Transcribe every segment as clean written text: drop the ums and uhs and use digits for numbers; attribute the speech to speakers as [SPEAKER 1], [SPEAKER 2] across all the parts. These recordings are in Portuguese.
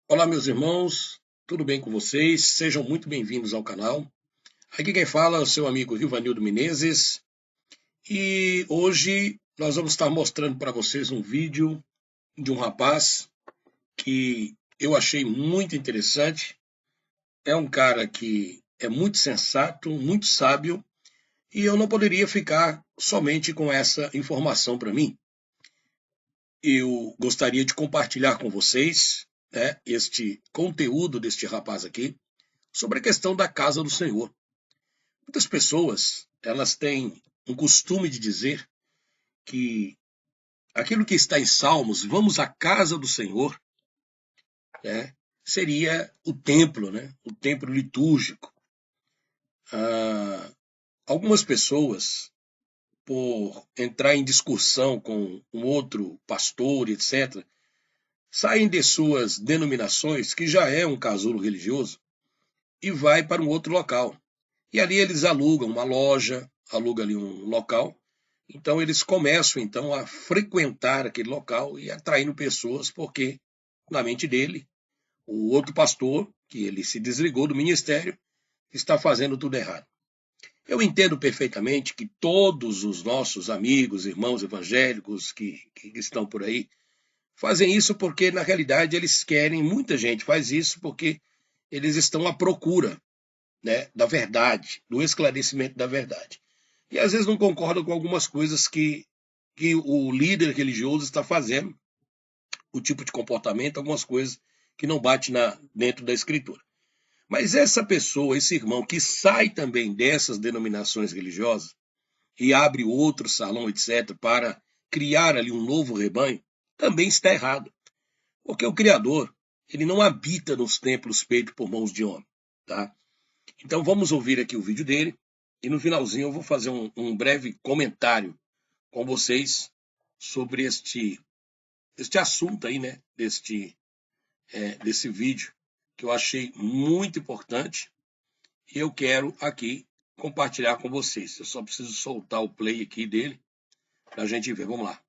[SPEAKER 1] Olá, meus irmãos, tudo bem com vocês? Sejam muito bem-vindos ao canal. Aqui quem fala é o seu amigo Rivanildo Menezes e hoje nós vamos estar mostrando para vocês um vídeo de um rapaz que eu achei muito interessante. É um cara que é muito sensato, muito sábio e eu não poderia ficar somente com essa informação para mim. Eu gostaria de compartilhar com vocês, este conteúdo deste rapaz aqui sobre a questão da casa do Senhor. Muitas pessoas, elas têm um costume de dizer que aquilo que está em Salmos, vamos à casa do Senhor, seria o templo, o templo litúrgico. Algumas pessoas, por entrar em discussão com um outro pastor, etc., saem de suas denominações, que já é um casulo religioso, e vai para um outro local. E ali eles alugam uma loja, alugam ali um local. Então eles começam então a frequentar aquele local e atraindo pessoas, porque na mente dele, o outro pastor, que ele se desligou do ministério, está fazendo tudo errado. Eu entendo perfeitamente que todos os nossos amigos, irmãos evangélicos que estão por aí, fazem isso porque, na realidade, eles querem, muita gente faz isso porque eles estão à procura, da verdade, do esclarecimento da verdade. E às vezes não concordam com algumas coisas que o líder religioso está fazendo, o tipo de comportamento, algumas coisas que não bate dentro da escritura. Mas essa pessoa, esse irmão que sai também dessas denominações religiosas e abre outro salão, etc., para criar ali um novo rebanho, também está errado. Porque o Criador, ele não habita nos templos feitos por mãos de homem, tá? Então vamos ouvir aqui o vídeo dele e no finalzinho eu vou fazer um breve comentário com vocês sobre este assunto aí, desse vídeo, que eu achei muito importante e eu quero aqui compartilhar com vocês. Eu só preciso soltar o play aqui dele para a gente ver. Vamos lá.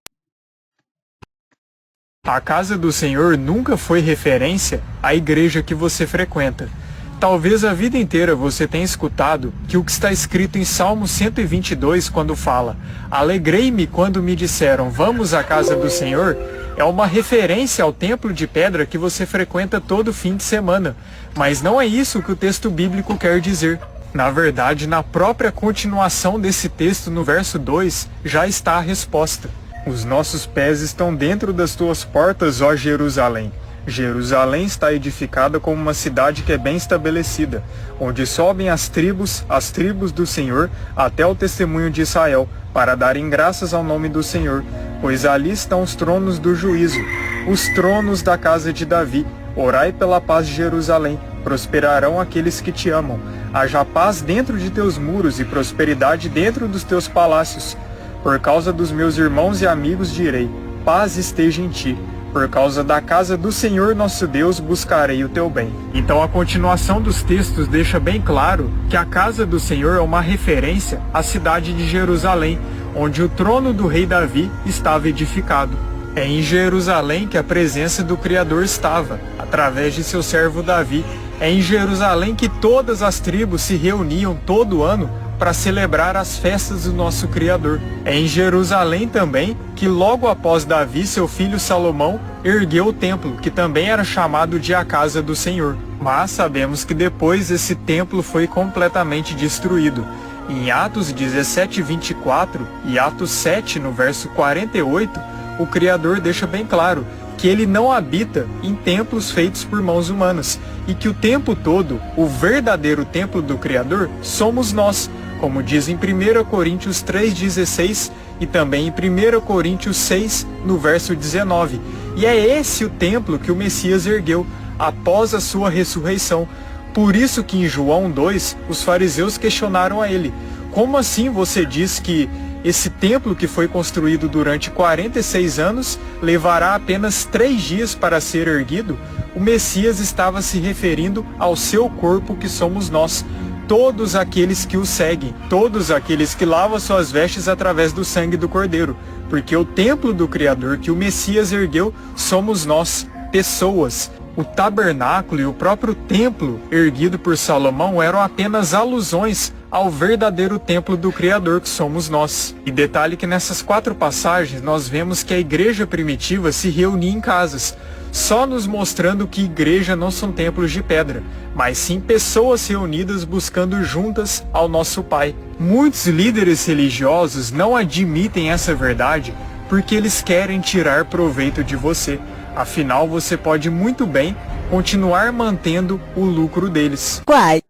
[SPEAKER 2] A casa do Senhor nunca foi referência à igreja que você frequenta. Talvez a vida inteira você tenha escutado que o que está escrito em Salmo 122, quando fala "Alegrei-me quando me disseram, vamos à casa do Senhor", é uma referência ao templo de pedra que você frequenta todo fim de semana. Mas não é isso que o texto bíblico quer dizer. Na verdade, na própria continuação desse texto, no verso 2, já está a resposta. Os nossos pés estão dentro das tuas portas, ó Jerusalém. Jerusalém está edificada como uma cidade que é bem estabelecida, onde sobem as tribos do Senhor, até o testemunho de Israel, para darem graças ao nome do Senhor, pois ali estão os tronos do juízo, os tronos da casa de Davi. Orai pela paz de Jerusalém, prosperarão aqueles que te amam. Haja paz dentro de teus muros e prosperidade dentro dos teus palácios. Por causa dos meus irmãos e amigos direi, paz esteja em ti. Por causa da casa do Senhor nosso Deus buscarei o teu bem. Então a continuação dos textos deixa bem claro que a casa do Senhor é uma referência à cidade de Jerusalém, onde o trono do rei Davi estava edificado. É em Jerusalém que a presença do Criador estava, através de seu servo Davi. É em Jerusalém que todas as tribos se reuniam todo ano para celebrar as festas do nosso Criador. É em Jerusalém também que logo após Davi, seu filho Salomão, ergueu o templo, que também era chamado de a casa do Senhor. Mas sabemos que depois esse templo foi completamente destruído. Em Atos 17:24 e Atos 7, no verso 48, o Criador deixa bem claro que ele não habita em templos feitos por mãos humanas, e que o tempo todo, o verdadeiro templo do Criador, somos nós, como diz em 1 Coríntios 3,16 e também em 1 Coríntios 6, no verso 19. E é esse o templo que o Messias ergueu após a sua ressurreição. Por isso que em João 2, os fariseus questionaram a ele: como assim você diz que esse templo que foi construído durante 46 anos levará apenas 3 dias para ser erguido? O Messias estava se referindo ao seu corpo, que somos nós. Todos aqueles que o seguem, todos aqueles que lavam suas vestes através do sangue do Cordeiro, porque o templo do Criador que o Messias ergueu somos nós, pessoas. O tabernáculo e o próprio templo erguido por Salomão eram apenas alusões ao verdadeiro templo do Criador que somos nós. E detalhe que nessas 4 passagens nós vemos que a igreja primitiva se reunia em casas, só nos mostrando que igreja não são templos de pedra, mas sim pessoas reunidas buscando juntas ao nosso Pai. Muitos líderes religiosos não admitem essa verdade porque eles querem tirar proveito de você. Afinal, você pode muito bem continuar mantendo o lucro deles.
[SPEAKER 3] Quai.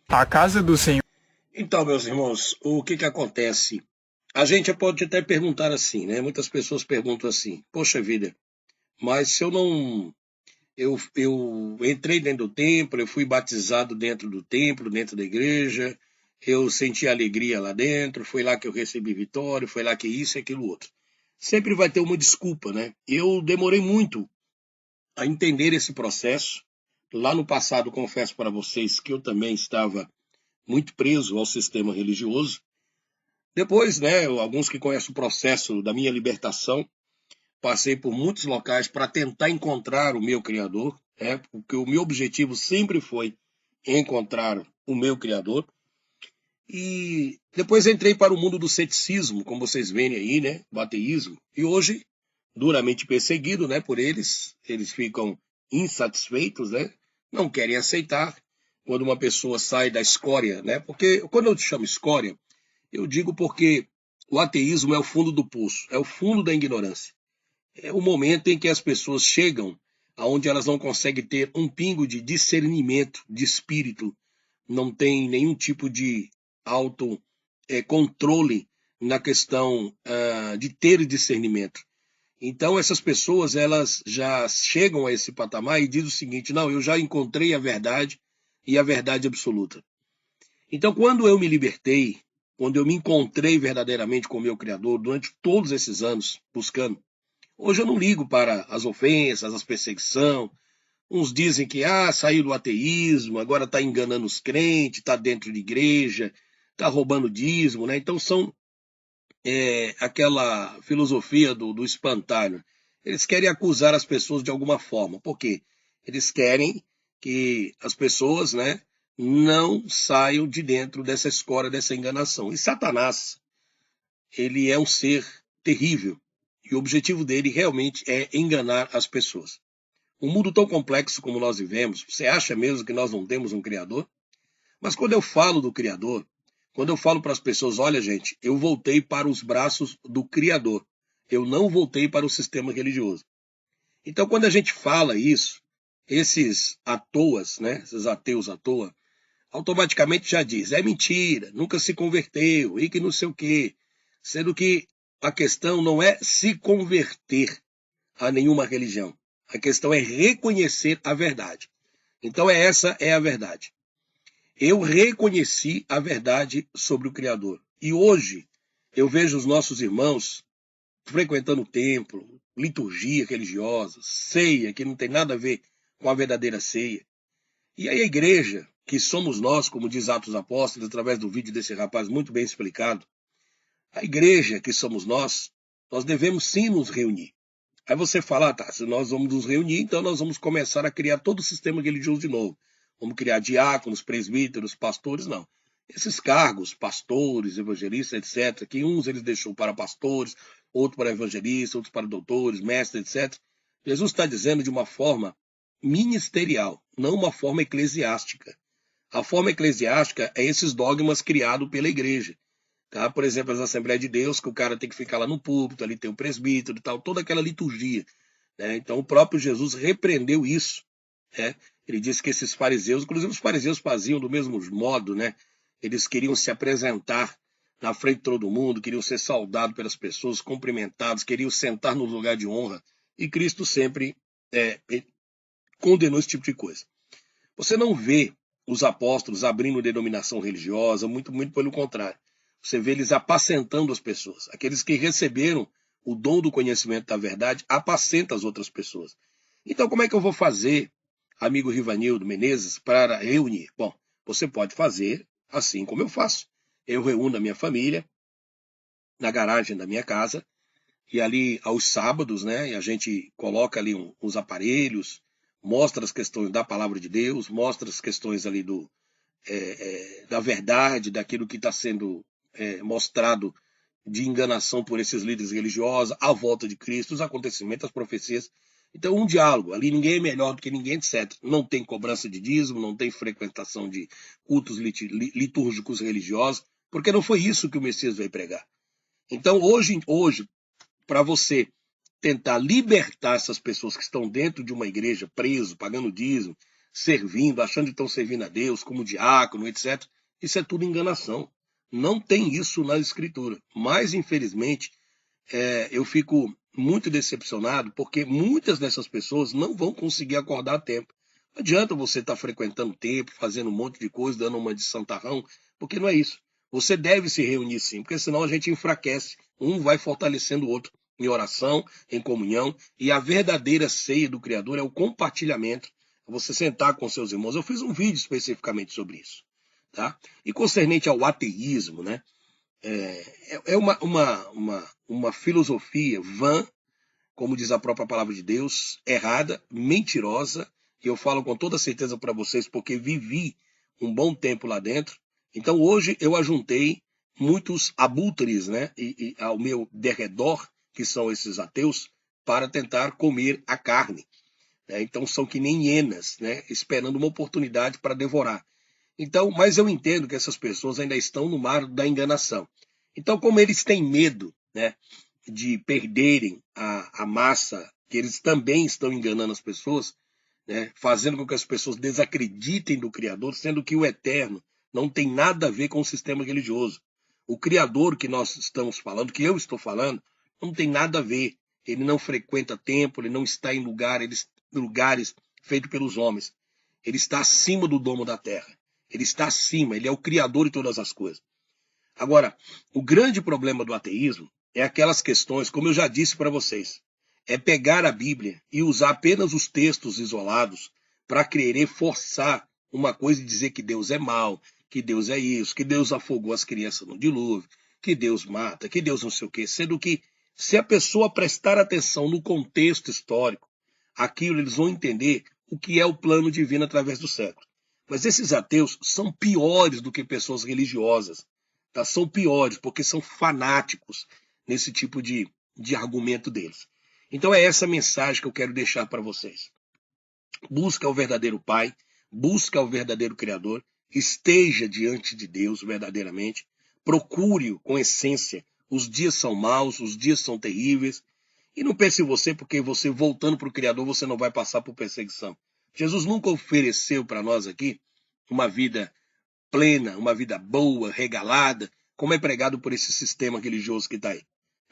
[SPEAKER 2] A casa do Senhor.
[SPEAKER 1] Então, meus irmãos, o que acontece? A gente pode até perguntar assim, né? Muitas pessoas perguntam assim, poxa vida, mas se eu não... Eu entrei dentro do templo, eu fui batizado dentro do templo, dentro da igreja, eu senti alegria lá dentro, foi lá que eu recebi vitória, foi lá que isso e aquilo outro. Sempre vai ter uma desculpa, né? Eu demorei muito a entender esse processo. Lá no passado, confesso para vocês que eu também estava muito preso ao sistema religioso. Depois, né, alguns que conhecem o processo da minha libertação, passei por muitos locais para tentar encontrar o meu Criador, né, porque o meu objetivo sempre foi encontrar o meu Criador. E depois entrei para o mundo do ceticismo, como vocês veem aí, né, o ateísmo. E hoje, duramente perseguido, né, por eles ficam insatisfeitos, né, não querem aceitar quando uma pessoa sai da escória, né, porque quando eu te chamo escória, eu digo porque o ateísmo é o fundo do poço, é o fundo da ignorância. É o momento em que as pessoas chegam aonde elas não conseguem ter um pingo de discernimento, de espírito, não tem nenhum tipo de autocontrole na questão de ter discernimento. Então essas pessoas elas já chegam a esse patamar e dizem o seguinte, não, eu já encontrei a verdade e a verdade absoluta. Então quando eu me libertei, quando eu me encontrei verdadeiramente com o meu Criador, durante todos esses anos buscando, hoje eu não ligo para as ofensas, as perseguições. Uns dizem que saiu do ateísmo, agora está enganando os crentes, está dentro de igreja, está roubando dízimo, né? Então são aquela filosofia do espantalho. Eles querem acusar as pessoas de alguma forma. Por quê? Eles querem que as pessoas, né, não saiam de dentro dessa escória, dessa enganação. E Satanás, ele é um ser terrível. E o objetivo dele realmente é enganar as pessoas. Um mundo tão complexo como nós vivemos, você acha mesmo que nós não temos um Criador? Mas quando eu falo do Criador, quando eu falo para as pessoas, olha gente, eu voltei para os braços do Criador. Eu não voltei para o sistema religioso. Então quando a gente fala isso, esses atoas, né, esses ateus à toa, automaticamente já diz, é mentira, nunca se converteu, e que não sei o quê. Sendo que a questão não é se converter a nenhuma religião. A questão é reconhecer a verdade. Então essa é a verdade. Eu reconheci a verdade sobre o Criador. E hoje eu vejo os nossos irmãos frequentando o templo, liturgia religiosa, ceia, que não tem nada a ver com a verdadeira ceia. E aí a igreja, que somos nós, como diz Atos Apóstolos, através do vídeo desse rapaz muito bem explicado, a igreja que somos nós devemos sim nos reunir. Aí você fala, tá, se nós vamos nos reunir, então nós vamos começar a criar todo o sistema religioso de novo. Vamos criar diáconos, presbíteros, pastores, não. Esses cargos, pastores, evangelistas, etc., que uns eles deixou para pastores, outros para evangelistas, outros para doutores, mestres, etc. Jesus está dizendo de uma forma ministerial, não uma forma eclesiástica. A forma eclesiástica é esses dogmas criados pela igreja. Tá? Por exemplo, as Assembleias de Deus, que o cara tem que ficar lá no púlpito, ali tem o presbítero e tal, toda aquela liturgia. Né? Então o próprio Jesus repreendeu isso. Né? Ele disse que esses fariseus, inclusive os fariseus faziam do mesmo modo, né? Eles queriam se apresentar na frente de todo mundo, queriam ser saudados pelas pessoas, cumprimentados, queriam sentar no lugar de honra. E Cristo sempre condenou esse tipo de coisa. Você não vê os apóstolos abrindo denominação religiosa, muito pelo contrário. Você vê eles apacentando as pessoas. Aqueles que receberam o dom do conhecimento da verdade, apacentam as outras pessoas. Então, como é que eu vou fazer, amigo Rivanildo Menezes, para reunir? Bom, você pode fazer assim como eu faço. Eu reúno a minha família na garagem da minha casa e ali aos sábados, né, e a gente coloca ali os aparelhos, mostra as questões da palavra de Deus, mostra as questões ali da verdade, daquilo que está sendo mostrado de enganação por esses líderes religiosos, a volta de Cristo, os acontecimentos, as profecias. Então, um diálogo. Ali ninguém é melhor do que ninguém, etc. Não tem cobrança de dízimo, não tem frequentação de cultos litúrgicos religiosos, porque não foi isso que o Messias veio pregar. Então, hoje para você tentar libertar essas pessoas que estão dentro de uma igreja, preso, pagando dízimo, servindo, achando que estão servindo a Deus, como diácono, etc., isso é tudo enganação. Não tem isso na Escritura. Mas, infelizmente, eu fico muito decepcionado porque muitas dessas pessoas não vão conseguir acordar a tempo. Não adianta você estar frequentando o templo, fazendo um monte de coisa, dando uma de santarrão, porque não é isso. Você deve se reunir sim, porque senão a gente enfraquece. Um vai fortalecendo o outro em oração, em comunhão, e a verdadeira ceia do Criador é o compartilhamento. Você sentar com seus irmãos. Eu fiz um vídeo especificamente sobre isso. Tá? E concernente ao ateísmo, né? É uma filosofia vã, como diz a própria palavra de Deus, errada, mentirosa, e eu falo com toda certeza para vocês porque vivi um bom tempo lá dentro. Então hoje eu ajuntei muitos abutres, né, e ao meu derredor, que são esses ateus, para tentar comer a carne. Né? Então são que nem hienas, né, esperando uma oportunidade para devorar. Então, mas eu entendo que essas pessoas ainda estão no mar da enganação. Então, como eles têm medo, né, de perderem a massa, que eles também estão enganando as pessoas, né, fazendo com que as pessoas desacreditem do Criador, sendo que o eterno não tem nada a ver com o sistema religioso. O Criador que nós estamos falando, que eu estou falando, não tem nada a ver. Ele não frequenta templo, ele não está em lugares feitos pelos homens. Ele está acima do domo da terra. Ele está acima, ele é o Criador de todas as coisas. Agora, o grande problema do ateísmo é aquelas questões, como eu já disse para vocês, é pegar a Bíblia e usar apenas os textos isolados para querer forçar uma coisa e dizer que Deus é mau, que Deus é isso, que Deus afogou as crianças no dilúvio, que Deus mata, que Deus não sei o quê, sendo que se a pessoa prestar atenção no contexto histórico, aquilo eles vão entender o que é o plano divino através do século. Mas esses ateus são piores do que pessoas religiosas. Tá? São piores, porque são fanáticos nesse tipo de argumento deles. Então é essa mensagem que eu quero deixar para vocês. Busca o verdadeiro Pai, busca o verdadeiro Criador, esteja diante de Deus verdadeiramente, procure-o com essência. Os dias são maus, os dias são terríveis. E não pense em você, porque você voltando para o Criador, você não vai passar por perseguição. Jesus nunca ofereceu para nós aqui uma vida plena, uma vida boa, regalada, como é pregado por esse sistema religioso que está aí.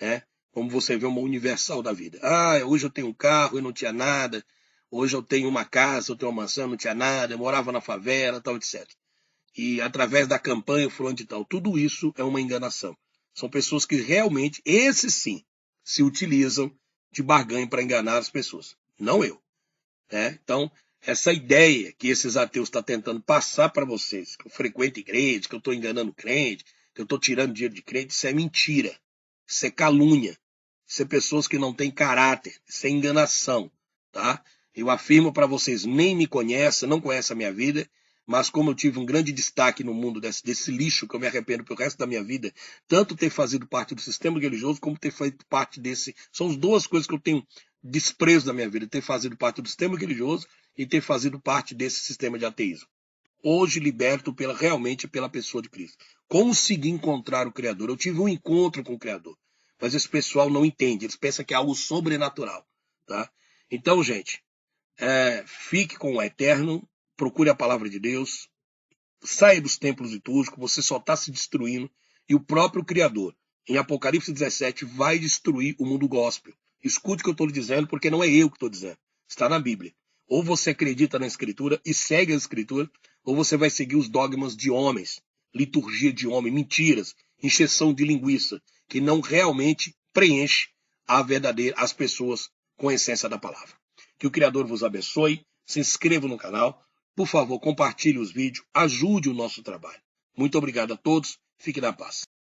[SPEAKER 1] Né? Como você vê uma universal da vida. Hoje eu tenho um carro, eu não tinha nada. Hoje eu tenho uma casa, eu tenho uma mansão, não tinha nada. Eu morava na favela, tal, etc. E através da campanha, fulano de tal. Tudo isso é uma enganação. São pessoas que realmente, esses sim, se utilizam de barganha para enganar as pessoas. Não eu. Né? Então, essa ideia que esses ateus estão tentando passar para vocês, que eu frequento igreja, que eu estou enganando crente, que eu estou tirando dinheiro de crente, isso é mentira. Isso é calúnia. Isso é pessoas que não têm caráter. Isso é enganação. Tá? Eu afirmo para vocês, nem me conhecem, não conhecem a minha vida, mas como eu tive um grande destaque no mundo desse lixo que eu me arrependo pelo resto da minha vida, tanto ter fazido parte do sistema religioso, como ter feito parte desse... São as duas coisas que eu tenho desprezo da minha vida, ter fazido parte do sistema religioso e ter fazido parte desse sistema de ateísmo. Hoje liberto realmente pela pessoa de Cristo. Consegui encontrar o Criador. Eu tive um encontro com o Criador. Mas esse pessoal não entende. Eles pensam que é algo sobrenatural. Tá? Então, gente, fique com o eterno. Procure a palavra de Deus. Saia dos templos litúrgicos. Você só está se destruindo. E o próprio Criador, em Apocalipse 17, vai destruir o mundo gospel. Escute o que eu estou lhe dizendo, porque não é eu que estou dizendo. Está na Bíblia. Ou você acredita na Escritura e segue a Escritura, ou você vai seguir os dogmas de homens, liturgia de homem, mentiras, encheção de linguiça, que não realmente preenche as pessoas com a essência da palavra. Que o Criador vos abençoe, se inscreva no canal, por favor, compartilhe os vídeos, ajude o nosso trabalho. Muito obrigado a todos, fique na paz.